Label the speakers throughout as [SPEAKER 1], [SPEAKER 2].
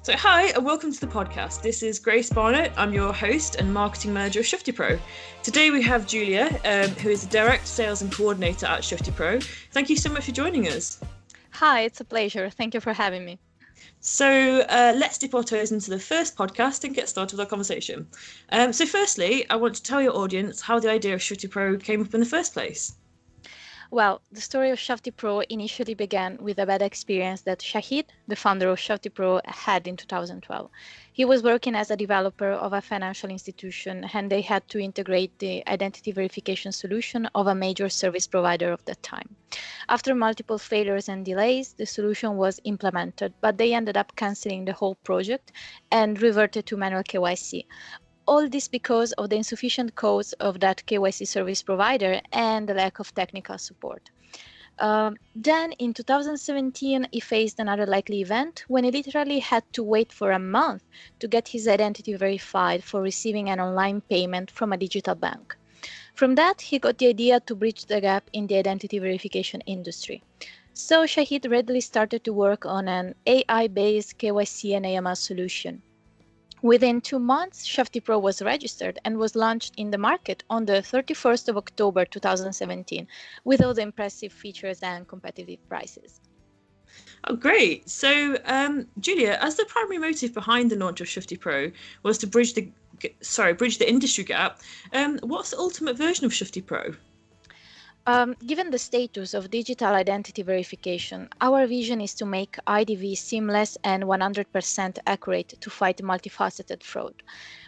[SPEAKER 1] So hi and welcome to the podcast. This is Grace Barnett. I'm your host and marketing manager of Shifty Pro. Today we have Julia, who is the direct sales and coordinator at Shifty Pro. Thank you so much for joining us.
[SPEAKER 2] Hi, it's a pleasure. Thank you for having me.
[SPEAKER 1] So let's dip our toes into the first podcast and get started with our conversation. So firstly, I want to tell your audience how the idea of Shifty Pro came up in the first place.
[SPEAKER 2] Well, the story of Shifty Pro initially began with a bad experience that Shahid, the founder of Shifty Pro, had in 2012. He was working as a developer of a financial institution and they had to integrate the identity verification solution of a major service provider of that time. After multiple failures and delays, the solution was implemented, but they ended up canceling the whole project and reverted to manual KYC. All this because of the insufficient codes of that KYC service provider and the lack of technical support. Then in 2017, he faced another likely event when he literally had to wait for a month to get his identity verified for receiving an online payment from a digital bank. From that, he got the idea to bridge the gap in the identity verification industry. So Shahid readily started to work on an AI-based KYC and AML solution. Within 2 months, Shifty Pro was registered and was launched in the market on the 31st of October 2017 with all the impressive features and competitive prices.
[SPEAKER 1] Oh, great. So, Julia, as the primary motive behind the launch of Shifty Pro was to bridge the industry gap, what's the ultimate version of Shifty Pro?
[SPEAKER 2] Given the status of digital identity verification, our vision is to make IDV seamless and 100% accurate to fight multifaceted fraud.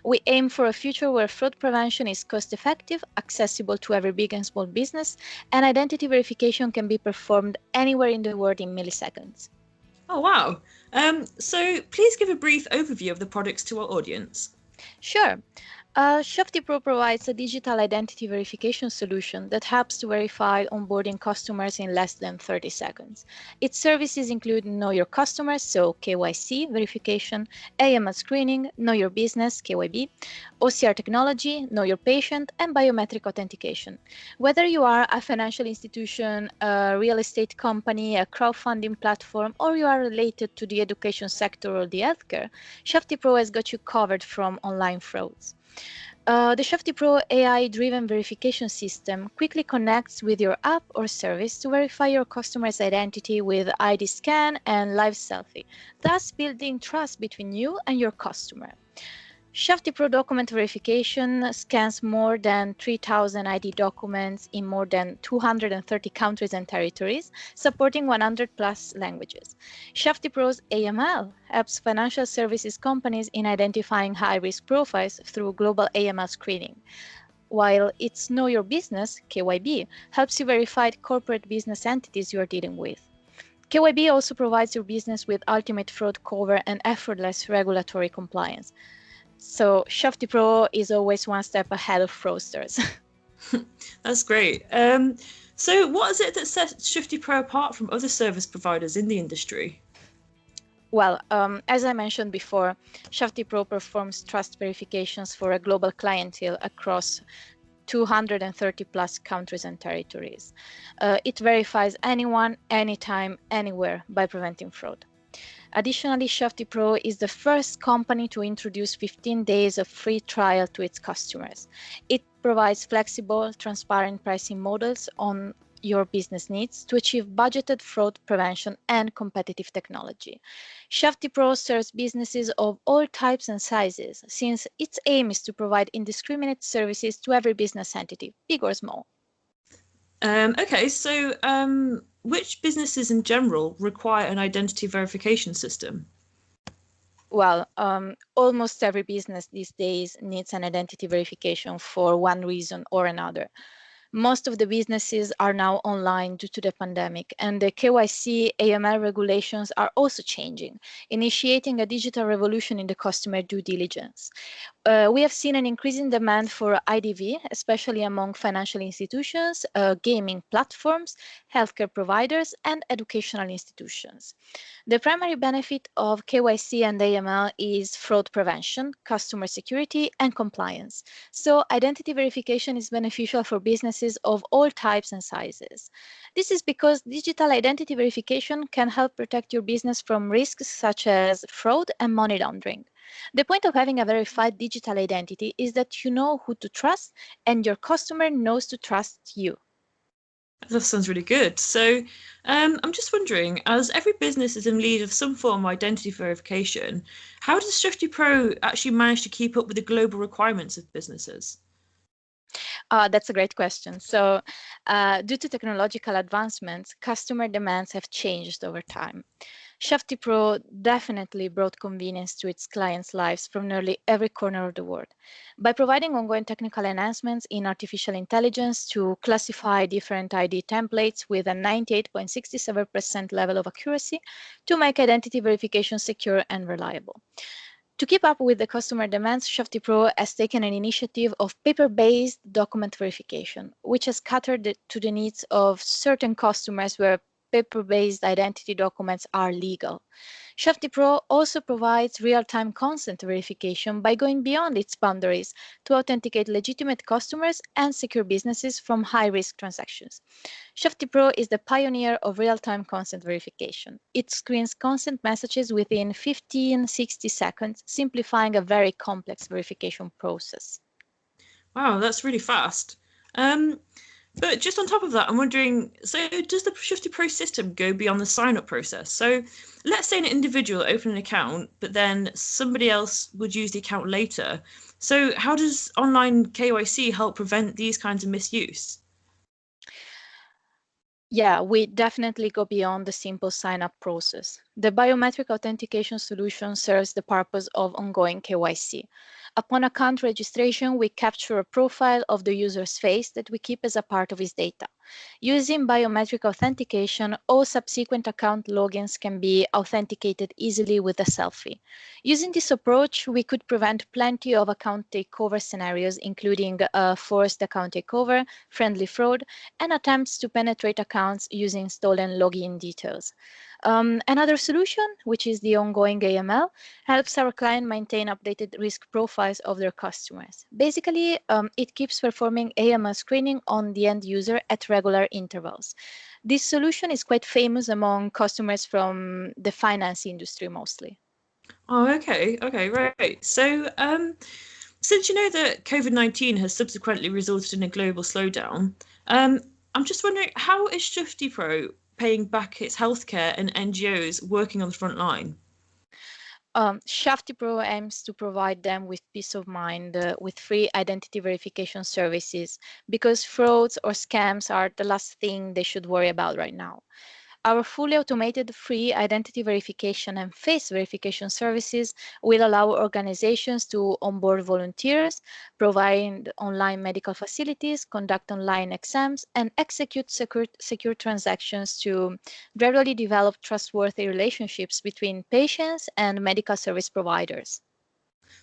[SPEAKER 2] We aim for a future where fraud prevention is cost-effective, accessible to every big and small business, and identity verification can be performed anywhere in the world in milliseconds.
[SPEAKER 1] Oh, wow. So please give a brief overview of the products to our audience.
[SPEAKER 2] Sure. Shufti Pro provides a digital identity verification solution that helps to verify onboarding customers in less than 30 seconds. Its services include Know Your Customer, so KYC verification, AML screening, Know Your Business, KYB, OCR technology, Know Your Patient, and biometric authentication. Whether you are a financial institution, a real estate company, a crowdfunding platform, or you are related to the education sector or the healthcare, Shufti Pro has got you covered from online frauds. The Shufti Pro AI-driven verification system quickly connects with your app or service to verify your customer's identity with ID scan and live selfie, thus building trust between you and your customer. Shifty Pro document verification scans more than 3,000 ID documents in more than 230 countries and territories, supporting 100 plus languages. Shifty Pro's AML helps financial services companies in identifying high-risk profiles through global AML screening, while its Know Your Business, KYB, helps you verify corporate business entities you are dealing with. KYB also provides your business with ultimate fraud cover and effortless regulatory compliance. So Shifty Pro is always one step ahead of fraudsters.
[SPEAKER 1] That's great. So what is it that sets Shifty Pro apart from other service providers in the industry?
[SPEAKER 2] Well, as I mentioned before, Shifty Pro performs trust verifications for a global clientele across 230 plus countries and territories. It verifies anyone, anytime, anywhere by preventing fraud. Additionally, Shifty Pro is the first company to introduce 15 days of free trial to its customers. It provides flexible, transparent pricing models on your business needs to achieve budgeted fraud prevention and competitive technology. Shifty Pro serves businesses of all types and sizes, since its aim is to provide indiscriminate services to every business entity, big or small.
[SPEAKER 1] Okay, so which businesses in general require an identity verification system?
[SPEAKER 2] Well, almost every business these days needs an identity verification for one reason or another. Most of the businesses are now online due to the pandemic, and the KYC AML regulations are also changing, initiating a digital revolution in the customer due diligence. We have seen an increasing demand for IDV, especially among financial institutions, gaming platforms, healthcare providers, and educational institutions. The primary benefit of KYC and AML is fraud prevention, customer security, and compliance. So identity verification is beneficial for businesses businesses of all types and sizes. This is because digital identity verification can help protect your business from risks such as fraud and money laundering. The point of having a verified digital identity is that you know who to trust and your customer knows to trust you.
[SPEAKER 1] That sounds really good. So, I'm just wondering, as every business is in need of some form of identity verification, how does Shifty Pro actually manage to keep up with the global requirements of businesses?
[SPEAKER 2] That's a great question. So, due to technological advancements, customer demands have changed over time. Shifty Pro definitely brought convenience to its clients' lives from nearly every corner of the world. By providing ongoing technical enhancements in artificial intelligence to classify different ID templates with a 98.67% level of accuracy to make identity verification secure and reliable. To keep up with the customer demands, Shifty Pro has taken an initiative of paper-based document verification, which has catered to the needs of certain customers where paper-based identity documents are legal. Shifty Pro also provides real-time consent verification by going beyond its boundaries to authenticate legitimate customers and secure businesses from high-risk transactions. Shifty Pro is the pioneer of real-time consent verification. It screens consent messages within 15-60 seconds, simplifying a very complex verification process.
[SPEAKER 1] Wow, that's really fast. But just on top of that, I'm wondering, so does the Shifty Pro system go beyond the sign-up process? So let's say an individual opened an account, but then somebody else would use the account later. So how does online KYC help prevent these kinds of misuse?
[SPEAKER 2] Yeah, we definitely go beyond the simple sign-up process. The biometric authentication solution serves the purpose of ongoing KYC. Upon account registration, we capture a profile of the user's face that we keep as a part of his data. Using biometric authentication, all subsequent account logins can be authenticated easily with a selfie. Using this approach, we could prevent plenty of account takeover scenarios, including forced account takeover, friendly fraud, and attempts to penetrate accounts using stolen login details. Another solution, which is the ongoing AML, helps our client maintain updated risk profiles of their customers. Basically, it keeps performing AML screening on the end user at regular intervals. This solution is quite famous among customers from the finance industry mostly.
[SPEAKER 1] Oh, okay, right. So, since you know that COVID-19 has subsequently resulted in a global slowdown, I'm just wondering, how is Shifty Pro paying back its healthcare and NGOs working on the front line?
[SPEAKER 2] Shifty Pro aims to provide them with peace of mind with free identity verification services because frauds or scams are the last thing they should worry about right now. Our fully automated free identity verification and face verification services will allow organizations to onboard volunteers, provide online medical facilities, conduct online exams, and execute secure transactions to gradually develop trustworthy relationships between patients and medical service providers.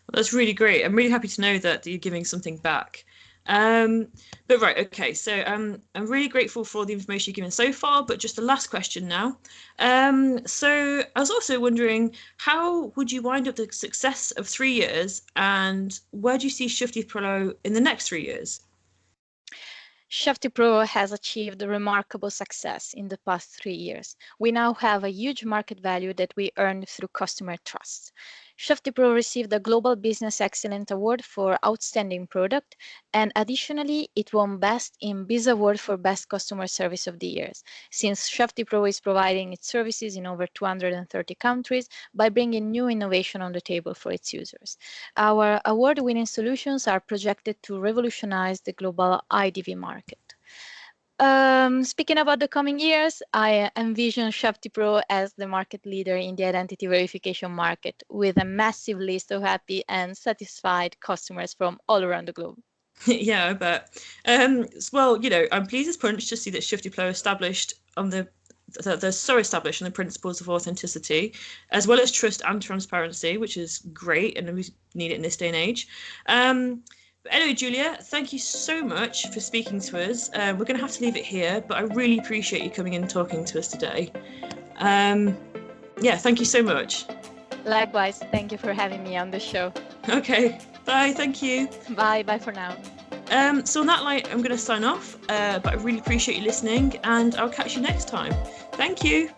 [SPEAKER 1] Well, that's really great. I'm really happy to know that you're giving something back. But right, okay. So I'm really grateful for the information you've given so far. But just the last question now. So I was also wondering, how would you wind up the success of 3 years, and where do you see Shifty Pro in the next 3 years?
[SPEAKER 2] Shifty Pro has achieved remarkable success in the past 3 years. We now have a huge market value that we earned through customer trust. Shifty Pro received the Global Business Excellence Award for Outstanding Product, and additionally, it won Best in Biz Award for Best Customer Service of the Year, since Shifty Pro is providing its services in over 230 countries by bringing new innovation on the table for its users. Our award-winning solutions are projected to revolutionize the global IDV market. Speaking about the coming years, I envision Shufti Pro as the market leader in the identity verification market with a massive list of happy and satisfied customers from all around the globe.
[SPEAKER 1] Yeah, I bet. Well, I'm pleased as punch to see that Shifty Pro established on they're so established on the principles of authenticity, as well as trust and transparency, which is great, and we need it in this day and age. But anyway, Julia, thank you so much for speaking to us. We're going to have to leave it here, but I really appreciate you coming in and talking to us today. Yeah, thank you so much.
[SPEAKER 2] Likewise, thank you for having me on the show.
[SPEAKER 1] Okay, bye, thank you.
[SPEAKER 2] Bye for now.
[SPEAKER 1] So on that light, I'm going to sign off, but I really appreciate you listening, and I'll catch you next time. Thank you.